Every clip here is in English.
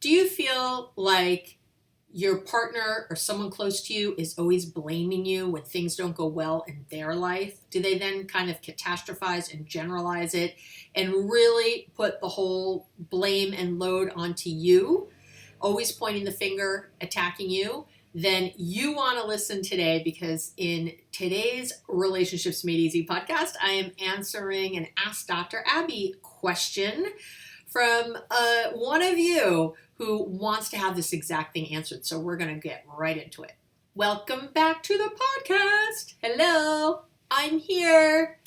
Do you feel like your partner or someone close to you is always blaming you when things don't go well in their life? Do they then kind of catastrophize and generalize it and really put the whole blame and load onto you, always pointing the finger, attacking you? Then you want to listen today, because in today's Relationships Made Easy podcast, I am answering an Ask Dr. Abby question from one of you who wants to have this exact thing answered. So we're going to get right into it. Welcome back to the podcast. Hello, I'm here.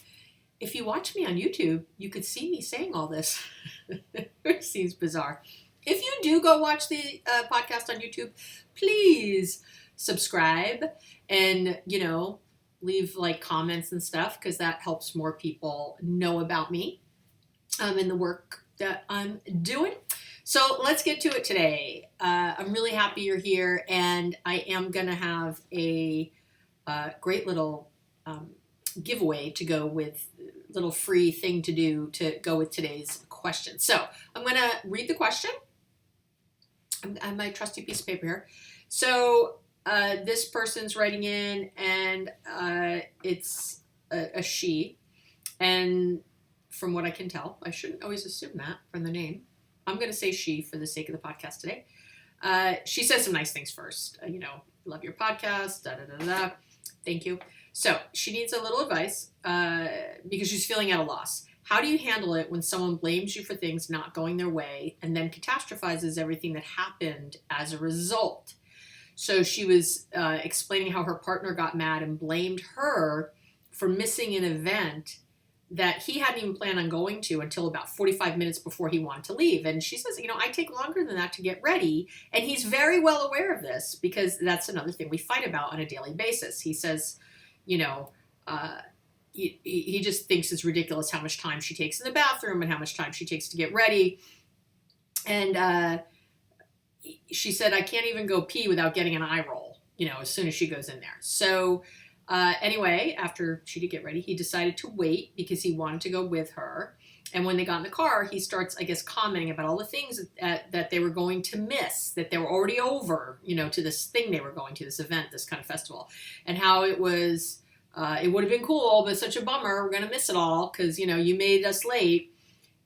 If you watch me on YouTube, you could see me saying all this. It seems bizarre. If you do go watch the podcast on YouTube, please subscribe and, leave like comments and stuff, because that helps more people know about me and the work that I'm doing. So let's get to it today. I'm really happy you're here, and I am going to have a great little giveaway to go with, little free thing to do to go with today's question. So I'm going to read the question. I have my trusty piece of paper here. So this person's writing in, and it's a she. And from what I can tell, I shouldn't always assume that from the name. I'm going to say she for the sake of the podcast today. She says some nice things first. Love your podcast, da-da-da-da. Thank you. So she needs a little advice because she's feeling at a loss. How do you handle it when someone blames you for things not going their way and then catastrophizes everything that happened as a result? So she was explaining how her partner got mad and blamed her for missing an event that he hadn't even planned on going to until about 45 minutes before he wanted to leave. And she says, I take longer than that to get ready. And he's very well aware of this, because that's another thing we fight about on a daily basis. He says, he just thinks it's ridiculous how much time she takes in the bathroom and how much time she takes to get ready. And she said, I can't even go pee without getting an eye roll, as soon as she goes in there. So anyway, after she did get ready, he decided to wait because he wanted to go with her. And when they got in the car, he starts, I guess, commenting about all the things that they were going to miss, that they were already over, to this thing they were going to, this event, this kind of festival, and how it was, it would have been cool, but such a bummer. We're going to miss it all because, you made us late.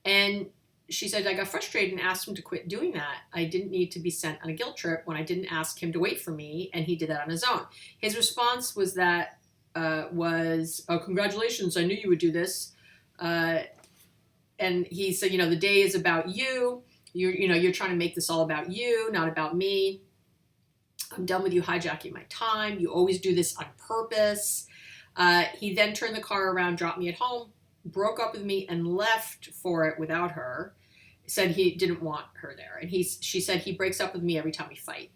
And she said, I got frustrated and asked him to quit doing that. I didn't need to be sent on a guilt trip when I didn't ask him to wait for me, and he did that on his own. His response was oh, congratulations, I knew you would do this. And he said, the day is about you. You're trying to make this all about you, not about me. I'm done with you hijacking my time. You always do this on purpose. He then turned the car around, dropped me at home, broke up with me, and left for it without her. Said he didn't want her there. And she said he breaks up with me every time we fight.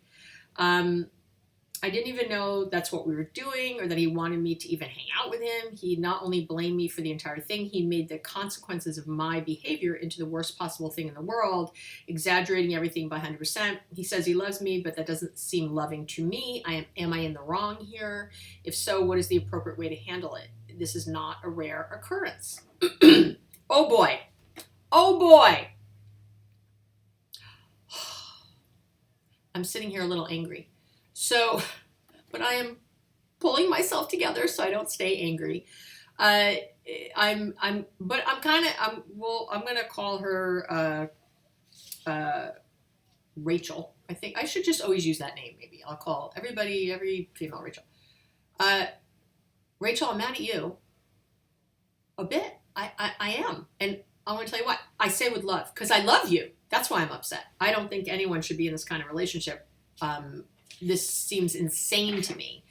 I didn't even know that's what we were doing, or that he wanted me to even hang out with him. He not only blamed me for the entire thing, he made the consequences of my behavior into the worst possible thing in the world, exaggerating everything by 100%. He says he loves me, but that doesn't seem loving to me. Am I in the wrong here? If so, what is the appropriate way to handle it? This is not a rare occurrence. Oh boy. Oh boy. I'm sitting here a little angry. So, but I am pulling myself together so I don't stay angry. I'm going to call her, Rachel. I think I should just always use that name. Maybe I'll call every female Rachel. Rachel, I'm mad at you. A bit. I am. And I'm going to tell you what, I say with love, because I love you. That's why I'm upset. I don't think anyone should be in this kind of relationship. This seems insane to me.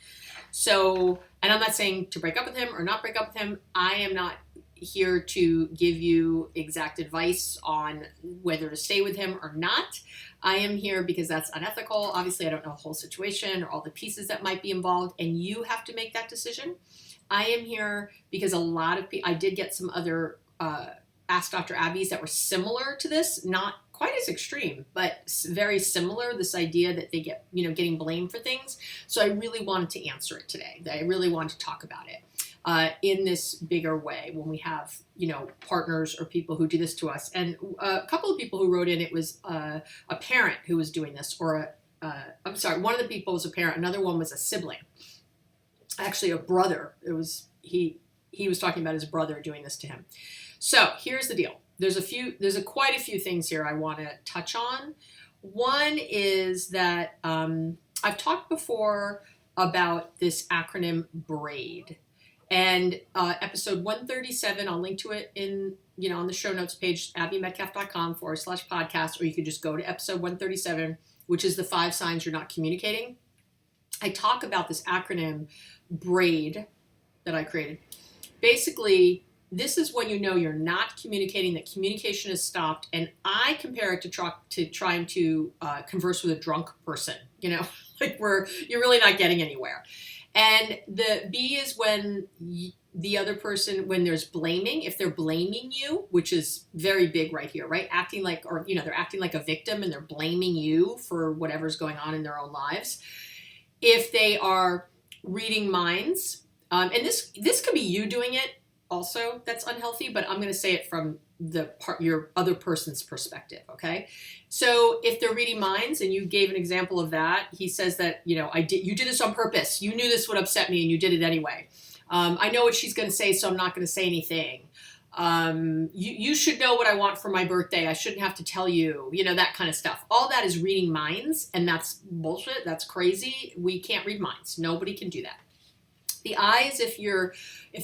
So, and I'm not saying to break up with him or not break up with him. I am not here to give you exact advice on whether to stay with him or not. I am here because that's unethical. Obviously, I don't know the whole situation or all the pieces that might be involved, and you have to make that decision. I am here because a lot of people, I did get some other Ask Dr. Abby's that were similar to this, not quite as extreme, but very similar, this idea that they get, getting blamed for things. So I really wanted to answer it today. I really wanted to talk about it. in this bigger way when we have, partners or people who do this to us. And a couple of people who wrote in, it was a parent who was doing this, or I'm sorry, one of the people was a parent, another one was a sibling, actually a brother. It was he was talking about his brother doing this to him. So here's the deal. There's quite a few things here I want to touch on. One is that I've talked before about this acronym BRAID, and episode 137, I'll link to it in, on the show notes page, abbymedcalf.com/podcast, or you could just go to episode 137, which is the 5 signs you're not communicating. I talk about this acronym BRAID that I created. Basically, this is when you're not communicating, that communication is stopped, and I compare it to trying to converse with a drunk person, like where you're really not getting anywhere. And the B is when the other person, when there's blaming, if they're blaming you, which is very big right here, right? Acting like, or, they're acting like a victim and they're blaming you for whatever's going on in their own lives. If they are reading minds, and this could be you doing it also, that's unhealthy, but I'm going to say it from your other person's perspective. Okay. So if they're reading minds, and you gave an example of that, he says that, you did this on purpose. You knew this would upset me and you did it anyway. I know what she's going to say, so I'm not going to say anything. You should know what I want for my birthday. I shouldn't have to tell you, that kind of stuff. All that is reading minds, and that's bullshit. That's crazy. We can't read minds. Nobody can do that. The I is if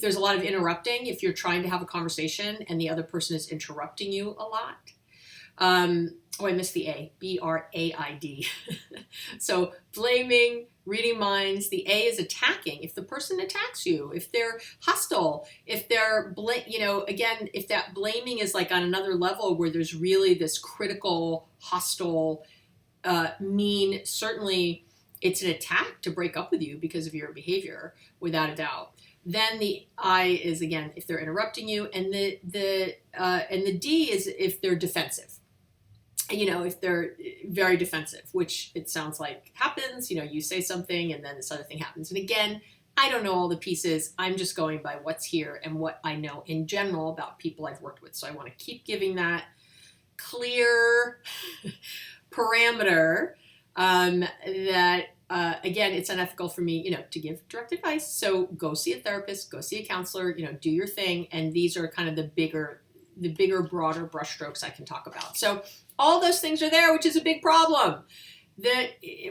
there's a lot of interrupting, if you're trying to have a conversation and the other person is interrupting you a lot. I missed the A, BRAID. So blaming, reading minds. The A is attacking. If the person attacks you, if they're hostile, if they're, again, if that blaming is like on another level where there's really this critical, hostile, mean, certainly it's an attack to break up with you because of your behavior, without a doubt. Then the I is, again, if they're interrupting you, and the D is if they're defensive. If they're very defensive, which it sounds like happens, you say something and then this other thing happens. And again, I don't know all the pieces. I'm just going by what's here and what I know in general about people I've worked with. So I want to keep giving that clear parameter that, again, it's unethical for me, to give direct advice. So go see a therapist, go see a counselor, do your thing. And these are kind of the bigger, broader brushstrokes I can talk about. So all those things are there, which is a big problem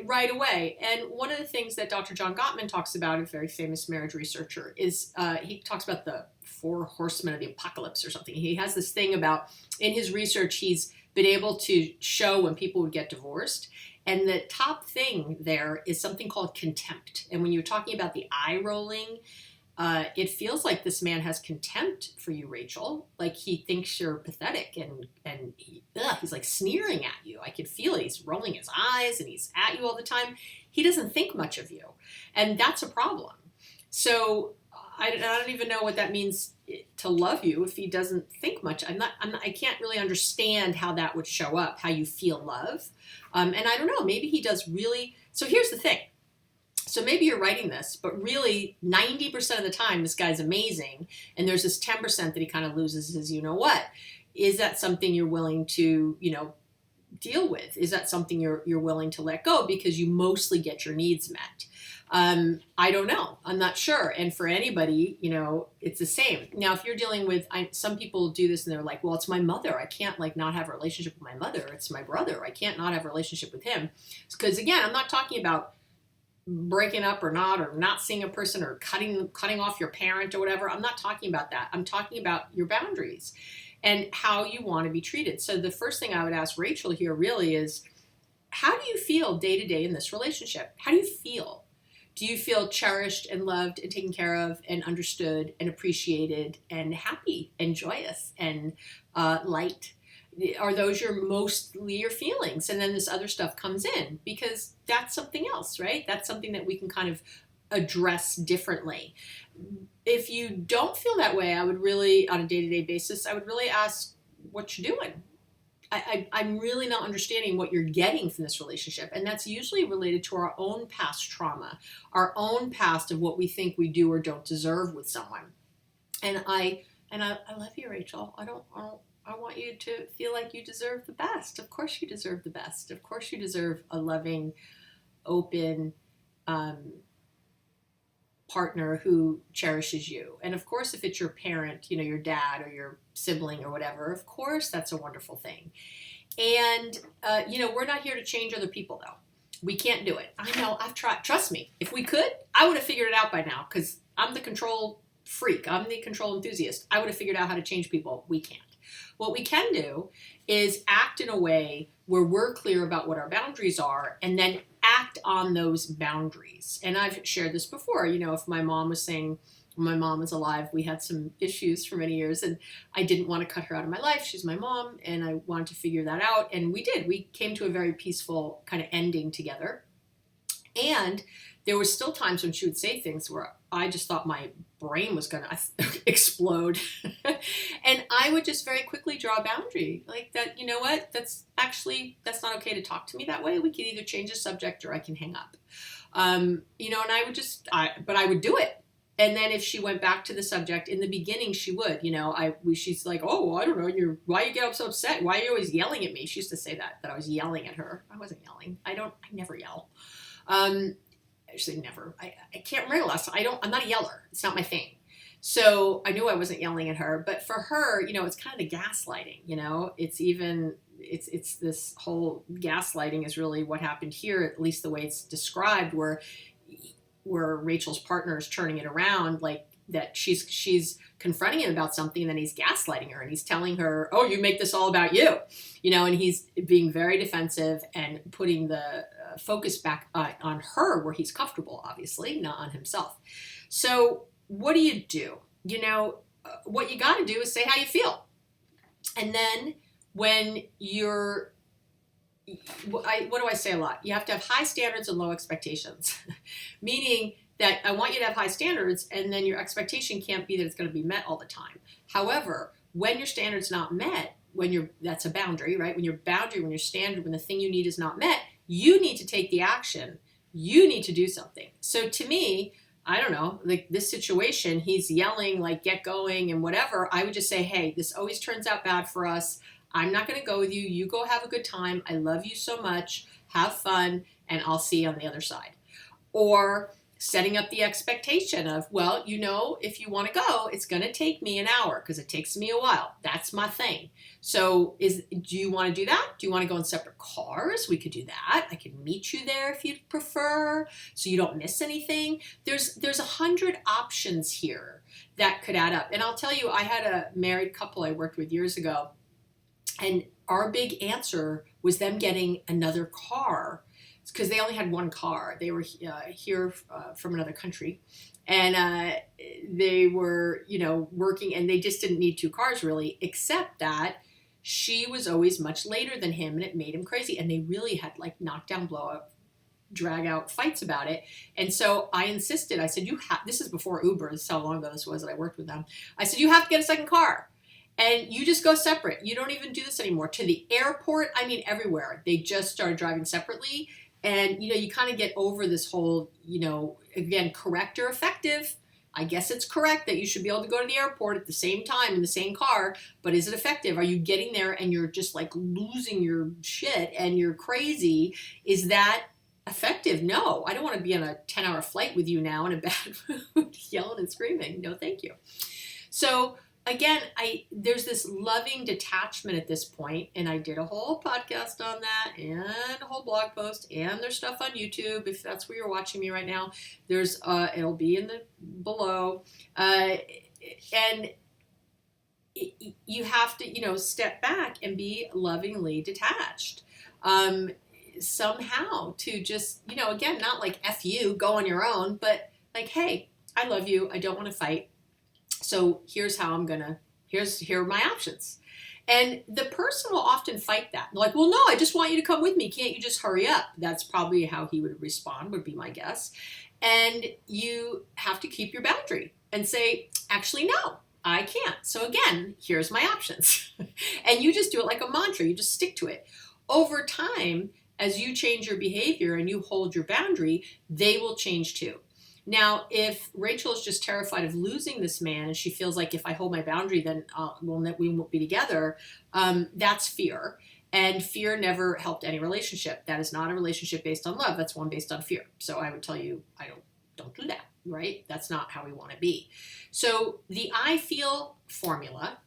right away. And one of the things that Dr. John Gottman talks about, a very famous marriage researcher, is he talks about the 4 horsemen of the apocalypse or something. He has this thing about, in his research, he's been able to show when people would get divorced. And the top thing there is something called contempt. And when you're talking about the eye rolling, it feels like this man has contempt for you, Rachel. Like he thinks you're pathetic and he's like sneering at you. I could feel it. He's rolling his eyes and he's at you all the time. He doesn't think much of you. And that's a problem. So I don't even know what that means to love you if he doesn't think much. I can't really understand how that would show up, how you feel love. And I don't know, maybe he does really. So here's the thing. So maybe you're writing this, but really 90% of the time, this guy's amazing. And there's this 10% that he kind of loses his, what? Is that something you're willing to, deal with? Is that something you're willing to let go because you mostly get your needs met? I don't know. I'm not sure. And for anybody, it's the same. Now, if you're dealing with, some people do this and they're like, well, it's my mother. I can't not have a relationship with my mother. It's my brother. I can't not have a relationship with him. Because again, I'm not talking about breaking up or not seeing a person or cutting off your parent or whatever. I'm not talking about that. I'm talking about your boundaries and how you want to be treated. So the first thing I would ask Rachel here really is, how do you feel day to day in this relationship? How do you feel? Do you feel cherished and loved and taken care of and understood and appreciated and happy and joyous and light? Are those mostly your feelings? And then this other stuff comes in because that's something else, right? That's something that we can kind of address differently. If you don't feel that way, I would really, on a day-to-day basis, I would really ask what you're doing. I'm really not understanding what you're getting from this relationship. And that's usually related to our own past trauma, our own past of what we think we do or don't deserve with someone. And I love you, Rachel. I want you to feel like you deserve the best. Of course you deserve the best. Of course you deserve a loving, open, partner who cherishes you. And of course, if it's your parent, your dad or your sibling or whatever, of course, that's a wonderful thing. And, we're not here to change other people, though. We can't do it. I know, I've tried. Trust me, if we could, I would have figured it out by now, because I'm the control freak. I'm the control enthusiast. I would have figured out how to change people. We can't. What we can do is act in a way where we're clear about what our boundaries are, and then act on those boundaries. And I've shared this before, if my mom was saying, when my mom was alive, we had some issues for many years, and I didn't want to cut her out of my life. She's my mom, and I wanted to figure that out. And we did. We came to a very peaceful kind of ending together. And there were still times when she would say things where I just thought my brain was going to explode. And I would just very quickly draw a boundary like that. You know what? That's not okay to talk to me that way. We can either change the subject or I can hang up. And I would do it. And then if she went back to the subject in the beginning, she would, she's like, oh, I don't know. Why you get so upset? Why are you always yelling at me? She used to say that I was yelling at her. I wasn't yelling. I never yell. Actually never. I can't remember the last time. I'm not a yeller. It's not my thing. So I knew I wasn't yelling at her, but for her, it's kind of the gaslighting, it's this whole gaslighting is really what happened here, at least the way it's described, where Rachel's partner is turning it around, like that she's confronting him about something, and then he's gaslighting her, and he's telling her, oh, you make this all about you, and he's being very defensive and putting the focus back on her where he's comfortable, obviously, not on himself. So what do you do? What you got to do is say how you feel. And then when what do I say a lot? You have to have high standards and low expectations, meaning that I want you to have high standards, and then your expectation can't be that it's going to be met all the time. However, when your standard's not met, that's a boundary, right? When your standard, when the thing you need is not met, you need to take the action. You need to do something. So to me, I don't know, like this situation, he's yelling like, get going and whatever. I would just say, hey, this always turns out bad for us. I'm not going to go with you. You go have a good time. I love you so much. Have fun. And I'll see you on the other side. Or setting up the expectation of, well, if you want to go, it's going to take me an hour because it takes me a while. That's my thing. So do you want to do that? Do you want to go in separate cars? We could do that. I could meet you there if you'd prefer, so you don't miss anything. There's 100 options here that could add up. And I'll tell you, I had a married couple I worked with years ago, and our big answer was them getting another car, because they only had one car. They were here from another country, and they were, working, and they just didn't need two cars really, except that she was always much later than him, and it made him crazy. And they really had like knockdown, blow up, drag out fights about it. And so I insisted. I said, this is before Uber. This is how long ago this was that I worked with them. I said, you have to get a second car. And you just go separate. You don't even do this anymore. To the airport, everywhere. They just started driving separately. And, you kind of get over this whole, again, correct or effective. I guess it's correct that you should be able to go to the airport at the same time in the same car, but is it effective? Are you getting there and you're just like losing your shit and you're crazy? Is that effective? No, I don't want to be on a 10-hour flight with you now in a bad mood, yelling and screaming. No, thank you. So again, there's this loving detachment at this point, and I did a whole podcast on that and a whole blog post, and there's stuff on YouTube if that's where you're watching me right now. There's it'll be in the below, and you have to step back and be lovingly detached. Somehow to just again, not like F you, go on your own, but like, hey, I love you. I don't want to fight. So here's how here are my options. And the person will often fight that. They're like, well, no, I just want you to come with me. Can't you just hurry up? That's probably how he would respond, would be my guess. And you have to keep your boundary and say, actually, no, I can't. So again, here's my options. And you just do it like a mantra. You just stick to it. Over time, as you change your behavior and you hold your boundary, they will change too. Now, if Rachel is just terrified of losing this man and she feels like if I hold my boundary, then we won't be together, that's fear. And fear never helped any relationship. That is not a relationship based on love. That's one based on fear. So I would tell you, don't do that, right? That's not how we want to be. So the I feel formula,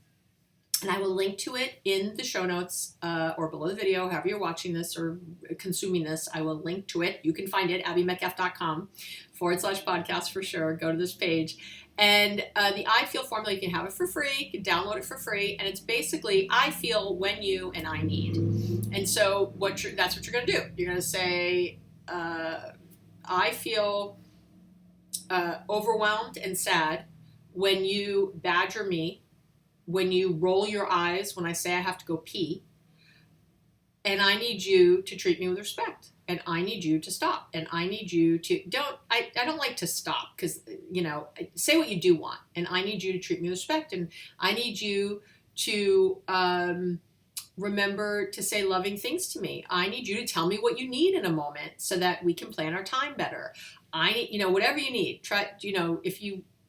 and I will link to it in the show notes or below the video, however you're watching this or consuming this, I will link to it. You can find it, abbymedcalf.com/podcast for sure. Go to this page. And the I feel formula, you can have it for free. You can download it for free. And it's basically, I feel when you and I need. And so that's what you're going to do. You're going to say, I feel overwhelmed and sad when you badger me, when you roll your eyes when I say I have to go pee, and I need you to treat me with respect, and I need you to stop, and I need you to I don't like to stop because, say what you do want, and I need you to treat me with respect, and I need you to remember to say loving things to me. I need you to tell me what you need in a moment so that we can plan our time better. I need, whatever you need. Try, if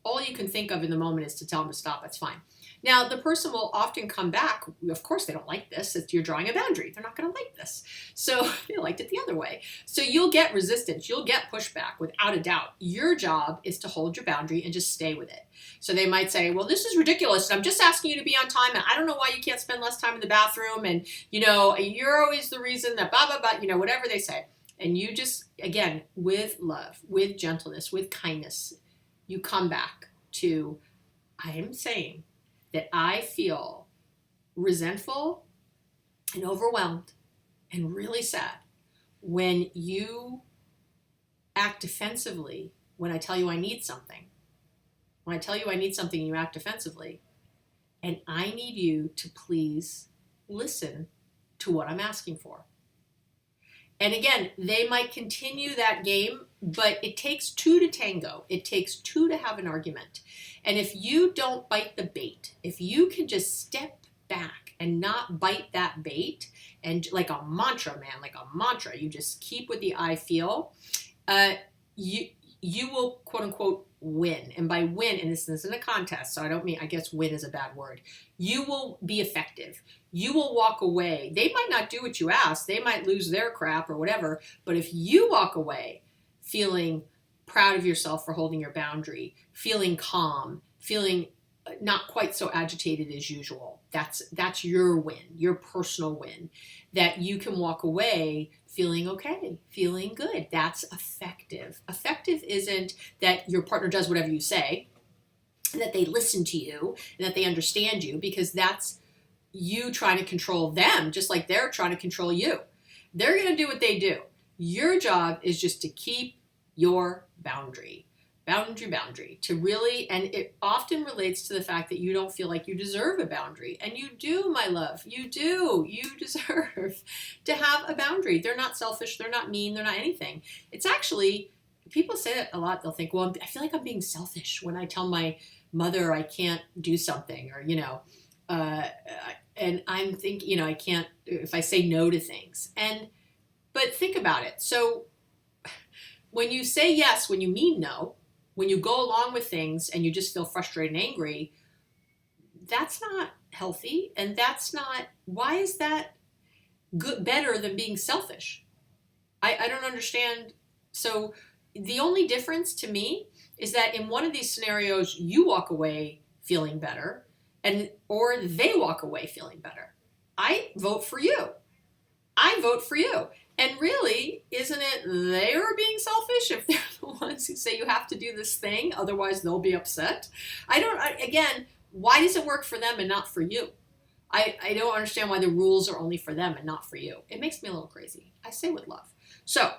all you can think of in the moment is to tell them to stop, that's fine. Now, the person will often come back. Of course, they don't like this. You're drawing a boundary. They're not going to like this. So they liked it the other way. So you'll get resistance. You'll get pushback without a doubt. Your job is to hold your boundary and just stay with it. So they might say, well, this is ridiculous. I'm just asking you to be on time. And I don't know why you can't spend less time in the bathroom. And, you're always the reason that blah, blah, blah, whatever they say. And you just, again, with love, with gentleness, with kindness, you come back to, I am saying that I feel resentful and overwhelmed and really sad when you act defensively when I tell you I need something. When I tell you I need something, you act defensively. And I need you to please listen to what I'm asking for. And again, they might continue that game, but it takes two to tango. It takes two to have an argument. And if you don't bite the bait, if you can just step back and not bite that bait, and like a mantra, man, like a mantra, you just keep with the I feel, you will, quote unquote, win. And by win, and this isn't a contest, so I guess win is a bad word. You will be effective. You will walk away. They might not do what you ask. They might lose their crap or whatever. But if you walk away feeling proud of yourself for holding your boundary, feeling calm, feeling not quite so agitated as usual, that's your win, your personal win, that you can walk away feeling okay, feeling good. That's effective. Effective isn't that your partner does whatever you say, that they listen to you, and that they understand you, because that's you trying to control them, just like they're trying to control you. They're going to do what they do. Your job is just to keep your boundary, to really, and it often relates to the fact that you don't feel like you deserve a boundary. And you do, my love, you do. You deserve to have a boundary. They're not selfish. They're not mean. They're not anything. It's actually, people say that a lot. They'll think, well, I feel like I'm being selfish when I tell my mother I can't do something, or, and I'm thinking, I can't, if I say no to things. But think about it. So when you say yes, when you mean no, when you go along with things and you just feel frustrated and angry, that's not healthy. And why is that better than being selfish? I don't understand. So the only difference to me is that in one of these scenarios, you walk away feeling better, or they walk away feeling better. I vote for you. And really, isn't it they are being selfish if they're the ones who say you have to do this thing, otherwise they'll be upset? Again, why does it work for them and not for you? I don't understand why the rules are only for them and not for you. It makes me a little crazy. I say with love. So,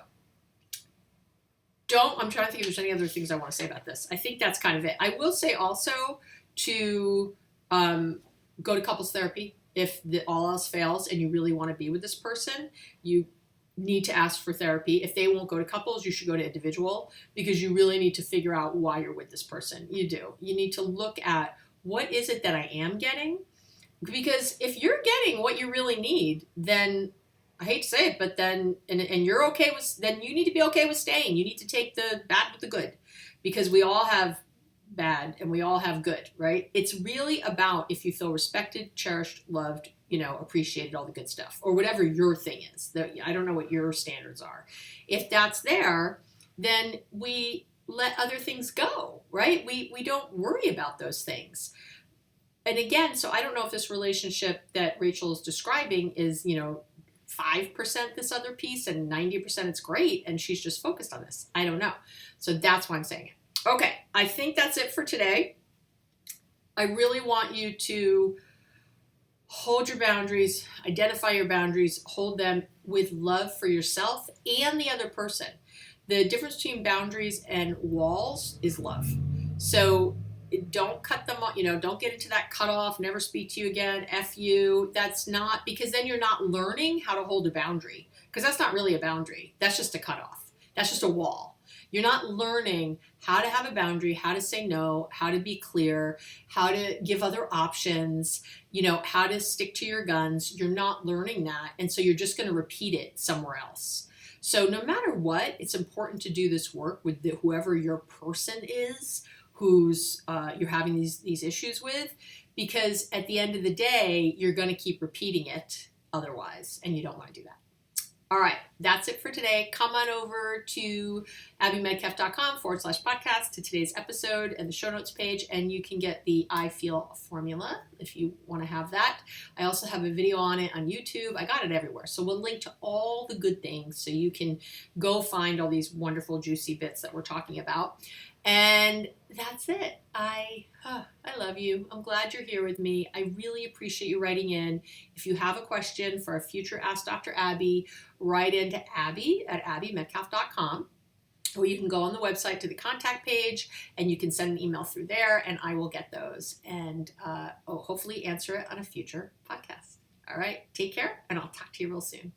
I'm trying to think if there's any other things I want to say about this. I think that's kind of it. I will say also to go to couples therapy. If all else fails and you really want to be with this person, you need to ask for therapy. If they won't go to couples, you should go to individual, because you really need to figure out why you're with this person. You do. You need to look at what is it that I am getting? Because if you're getting what you really need, then I hate to say it, but then, and you're okay with, then you need to be okay with staying. You need to take the bad with the good, because we all have bad and we all have good, right? It's really about if you feel respected, cherished, loved, appreciated, all the good stuff, or whatever your thing is. I don't know what your standards are. If that's there, then we let other things go, right? We don't worry about those things. And again, so I don't know if this relationship that Rachel is describing is, 5% this other piece and 90% it's great and she's just focused on this. I don't know. So that's why I'm saying it. Okay, I think that's it for today. I really want you to hold your boundaries, identify your boundaries, hold them with love for yourself and the other person. The difference between boundaries and walls is love. So don't cut them off, don't get into that cut off, never speak to you again, F you. That's not, because then you're not learning how to hold a boundary, because that's not really a boundary. That's just a cut off. That's just a wall. You're not learning how to have a boundary, how to say no, how to be clear, how to give other options, how to stick to your guns. You're not learning that. And so you're just going to repeat it somewhere else. So no matter what, it's important to do this work with whoever your person is, who's you're having these issues with, because at the end of the day, you're going to keep repeating it otherwise, and you don't want to do that. All right, that's it for today. Come on over to abbymedcalf.com/podcast to today's episode and the show notes page, and you can get the I Feel formula if you want to have that. I also have a video on it on YouTube. I got it everywhere. So we'll link to all the good things so you can go find all these wonderful, juicy bits that we're talking about. And that's it. I love you. I'm glad you're here with me. I really appreciate you writing in. If you have a question for a future Ask Dr. Abby, write into abby@abbymedcalf.com, or you can go on the website to the contact page and you can send an email through there and I will get those and hopefully answer it on a future podcast. All right, take care and I'll talk to you real soon.